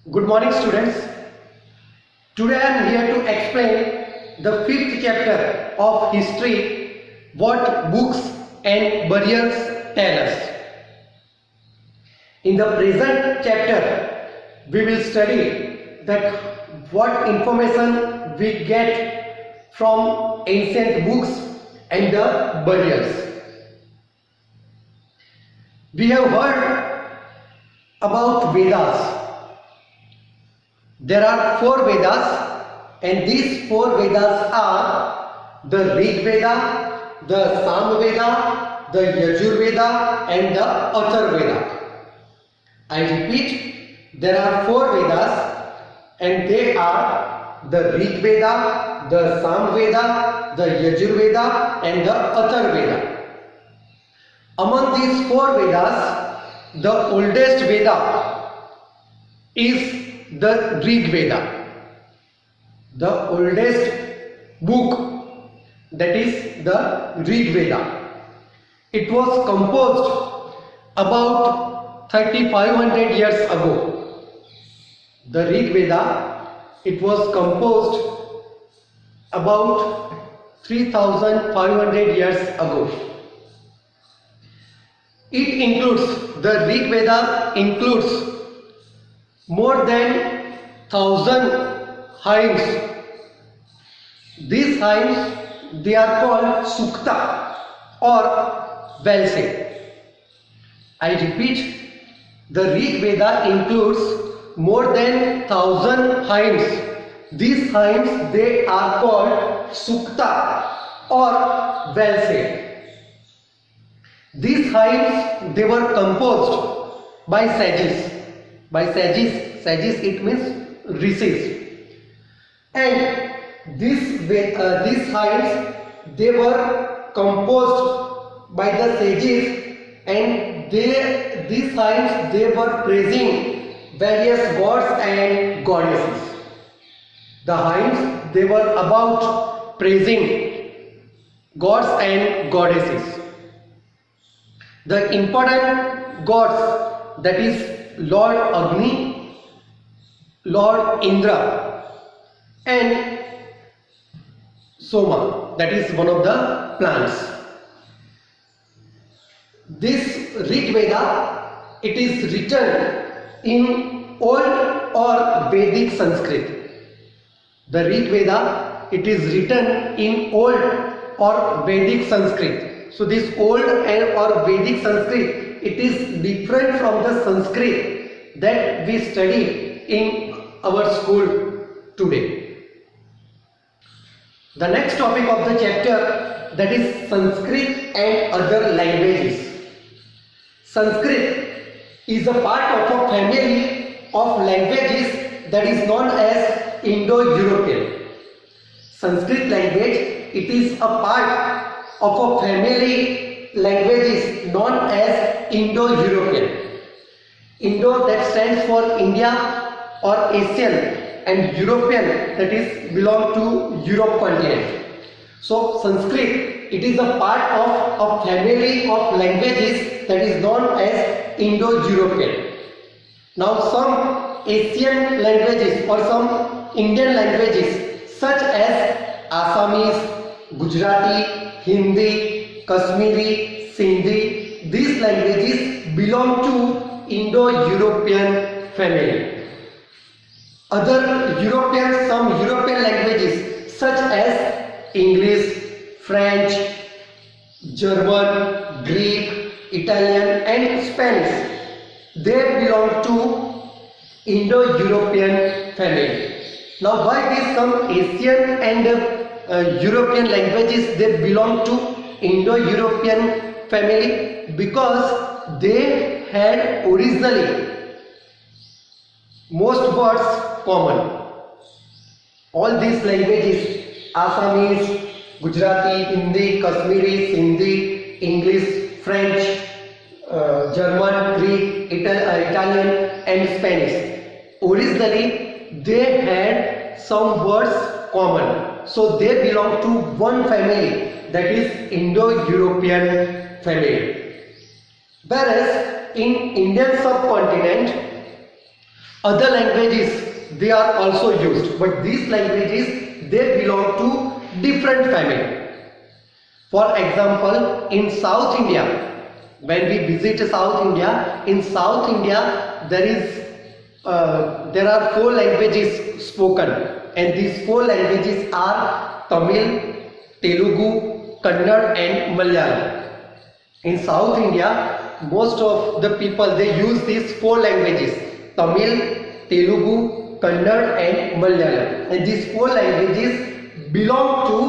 Good morning, students. Today I am here to explain the fifth chapter of history, what books and burials tell us. In the present chapter, we will study that what information we get from ancient books and the burials. We have heard about Vedas. There are four Vedas, and these four Vedas are the Rig Veda, the Sam Veda, the Yajur Veda, and the Athar Veda. I repeat, there are four Vedas, and they are the Rig Veda, the Sam Veda, the Yajur Veda, and the Athar Veda. Among these four Vedas, the oldest Veda is the Rig Veda. The oldest book, that is the Rig Veda. It was composed about 3500 years ago. The Rig Veda, it was composed about 3500 years ago. It includes, the Rig Veda includes more than 1000 hymns. These hymns, they are called Sukta or Valse. I repeat, the Rig Veda includes more than 1000 hymns. These hymns, they are called Sukta or Valse. These hymns, they were composed by sages. By sages it means rishis, and these hymns, they were composed by the sages, and these hymns, they were praising various gods and goddesses. The hymns, they were about praising gods and goddesses. The important gods, that is Lord Agni, Lord Indra, and Soma, that is one of the plants. This Rig Veda, it is written in Old or Vedic Sanskrit. The Rig Veda, it is written in Old or Vedic Sanskrit. So this Old or Vedic Sanskrit, it is different from the Sanskrit that we study in our school today. The next topic of the chapter, that is Sanskrit and other languages. Sanskrit is a part of a family of languages that is known as Indo-European. Sanskrit language, it is a part of a family languages known as Indo-European. Indo, that stands for India or Asian, and European, that is belong to Europe continent. So Sanskrit, it is a part of a family of languages that is known as Indo-European. Now some Asian languages or some Indian languages such as Assamese, Gujarati, Hindi, Kashmiri, Sindhi, these languages belong to Indo-European family. Some European languages such as English, French, German, Greek, Italian, and Spanish, they belong to Indo-European family. Now why these some Asian and European languages, they belong to Indo-European family? Because they had originally most words common. All these languages, Assamese, Gujarati, Hindi, Kashmiri, Sindhi, English, French, German, Greek, Italian, and Spanish, originally they had some words common. So they belong to one family, that is Indo-European family. Whereas in Indian subcontinent, other languages they are also used, but these languages they belong to different family. For example, in South India, when we visit South India, in South India there are 4 languages spoken, and these 4 languages are Tamil, Telugu, Kannada and Malayalam. In South India, most of the people they use these 4 languages: Tamil, Telugu, Kannada and Malayalam. And these 4 languages belong to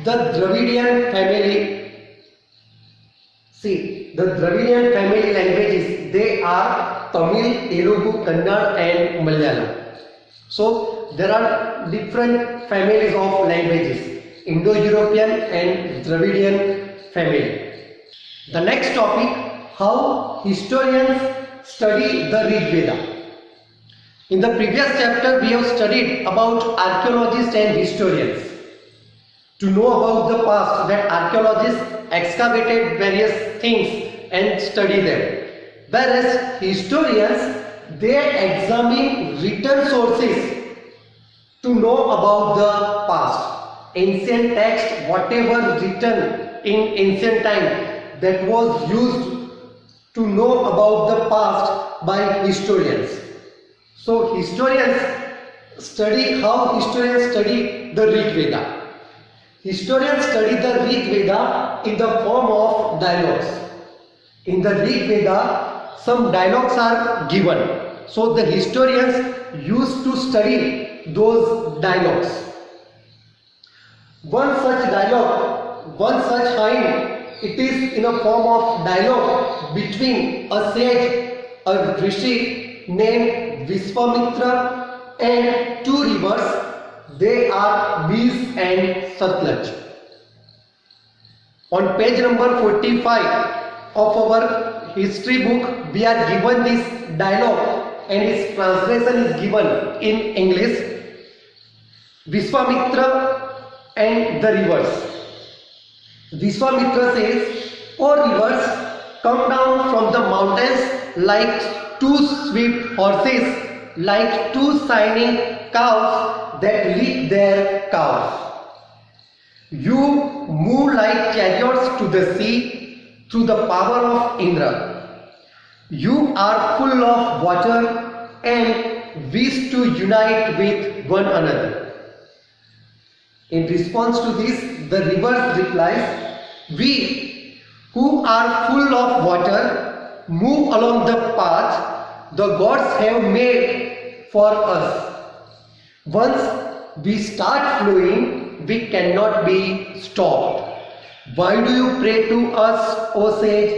the Dravidian family. See, the Dravidian family languages, they are Tamil, Telugu, Kannada and Malayalam. So there are different families of languages, Indo-European and Dravidian family. The next topic, how historians study the Rig Veda. In the previous chapter we have studied about archaeologists and historians. To know about the past, that archaeologists excavated various things and study them, whereas historians they examine written sources to know about the past. Ancient text, whatever written in ancient time, that was used to know about the past by historians. So historians study the Rig Veda. Historians study the Rig Veda in the form of dialogues. In the Rig Veda, some dialogues are given. So the historians used to study those dialogues. One such hymn, it is in a form of dialogue between a sage, a rishi named Vishwamitra, and 2 rivers. They are Beas and Satluj. On page number 45 of our history book, we are given this dialogue and its translation is given in English. Vishwamitra and the rivers. Vishwamitra says, "O rivers, come down from the mountains like 2 swift horses, like 2 shining cows that lick their calves. You move like chariots to the sea through the power of Indra. You are full of water and wish to unite with one another." In response to this, the rivers replies, "We who are full of water move along the path the gods have made for us. Once we start flowing, we cannot be stopped. Why do you pray to us, O sage?"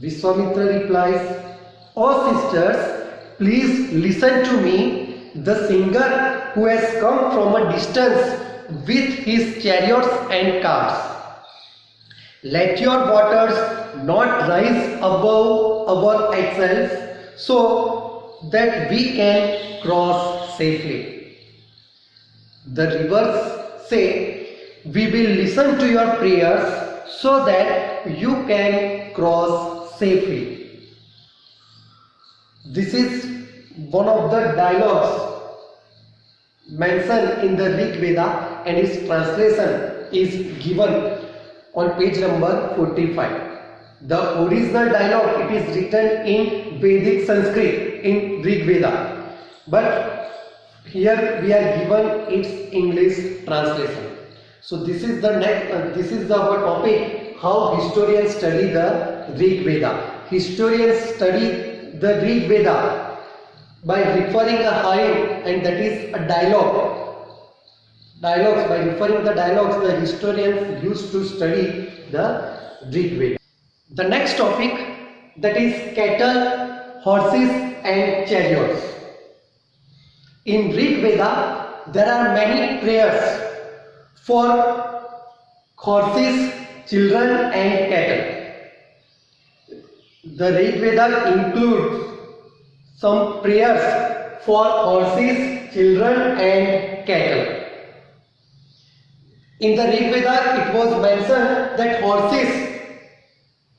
Vishwamitra replies, "O sisters, please listen to me, the singer who has come from a distance with his chariots and cars. Let your waters not rise above our axles so that we can cross safely." The rivers say, "We will listen to your prayers so that you can cross safely." This is one of the dialogues mentioned in the Rig Veda, and its translation is given on page number 45. The original dialogue, it is written in Vedic Sanskrit in Rig Veda, but here we are given its English translation. So this is the our topic, how historians study the Rig Veda. Historians study the Rig Veda by referring a hymn, and that is a dialogue. By referring the dialogues, the historians used to study the Rig Veda. The next topic, that is cattle, horses and chariots. In Rig Veda, there are many prayers for horses, children and cattle. The Rig Veda includes some prayers for horses, children and cattle. In the Rig Veda, it was mentioned that horses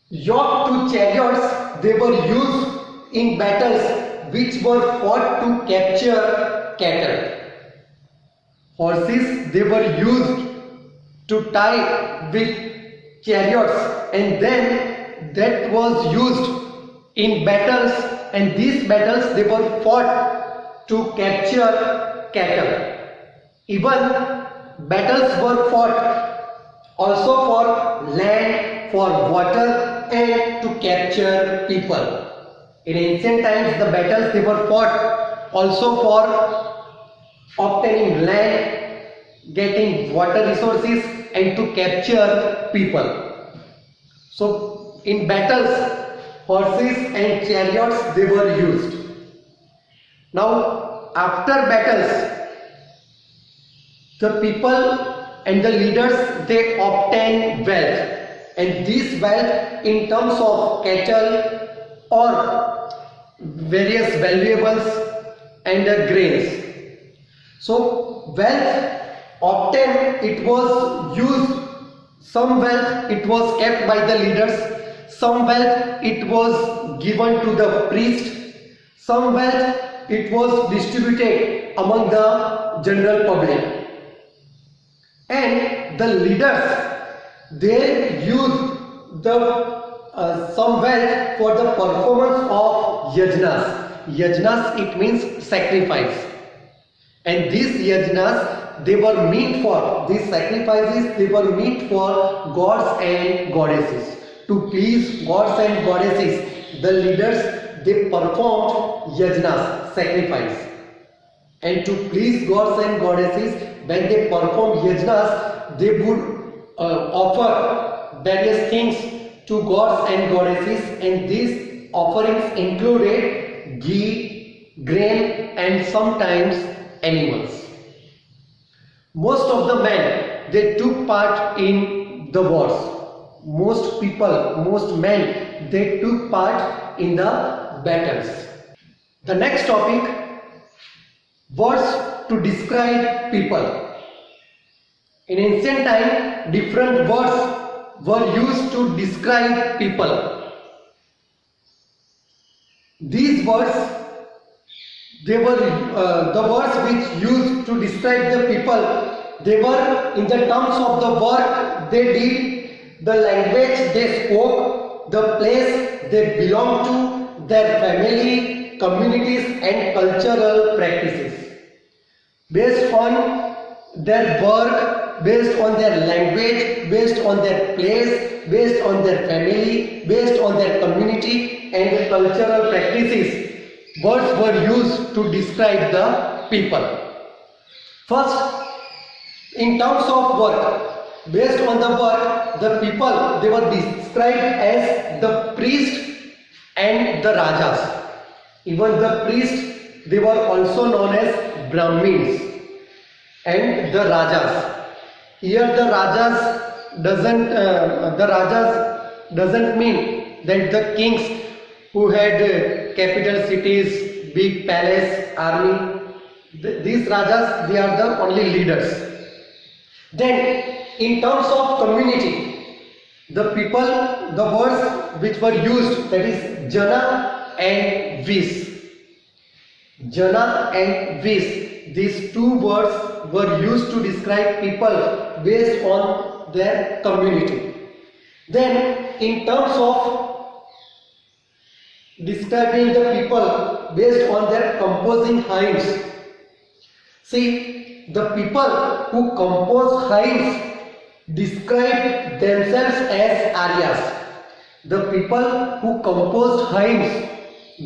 yoked to chariots, they were used in battles which were fought to capture cattle. Horses, they were used to tie with chariots, and then that was used in battles, and these battles they were fought to capture cattle. Even battles were fought also for land, for water, and to capture people. In ancient times, the battles they were fought also for obtaining land, getting water resources, and to capture people. So in battles, horses and chariots they were used. Now after battles, the people and the leaders they obtain wealth, and this wealth in terms of cattle or various valuables and grains. So wealth obtained, it was used. Some wealth it was kept by the leaders, some wealth it was given to the priest, some wealth it was distributed among the general public. And the leaders they used the some wealth for the performance of yajnas. Yajnas it means sacrifice, and these yajnas they were meant for, these sacrifices they were meant for gods and goddesses. To please gods and goddesses, the leaders they performed yajnas, sacrifice. And to please gods and goddesses, when they perform yajnas, they would offer various things to gods and goddesses, and these offerings included ghee, grain, and sometimes animals. Most of the men they took part in the wars. Most people, most men they took part in the battles. The next topic, words to describe people. In ancient time, different words were used to describe people. These words, they were the words which used to describe the people. They were in the terms of the work they did, the language they spoke, the place they belonged to, their family, communities, and cultural practices. Based on their work, based on their language, based on their place, based on their family, based on their community and cultural practices, words were used to describe the people. First, in terms of work, based on the work, the people they were described as the priest and the rajas. Even the priests they were also known as Brahmins, and the rajas. Here the rajas doesn't mean that the kings who had capital cities, big palace, army. These rajas they are the only leaders. Then in terms of community, the people, the words which were used, that is Jana and Vis. Jana and Vis, these two words were used to describe people based on their community. Then in terms of describing the people based on their composing hymns, see, the people who compose hymns describe themselves as Aryas. The people who composed hymns,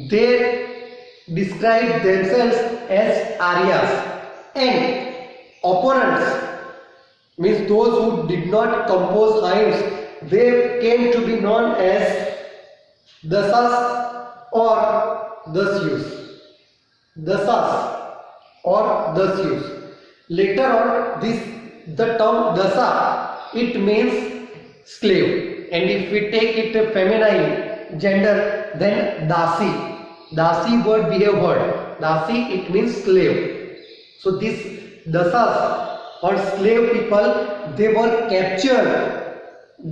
they describe themselves as Aryas. And opponents, means those who did not compose hymns, they came to be known as Dasas or Dasyus. Dasas or Dasyus. Later on, the term Dasa, it means slave, and if we take it feminine gender, then Dasi. Dasi word be a word. Dasi it means slave. So these Dasas or slave people, they were captured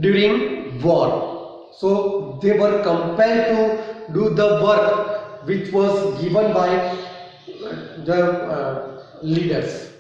during war. So they were compelled to do the work which was given by the leaders.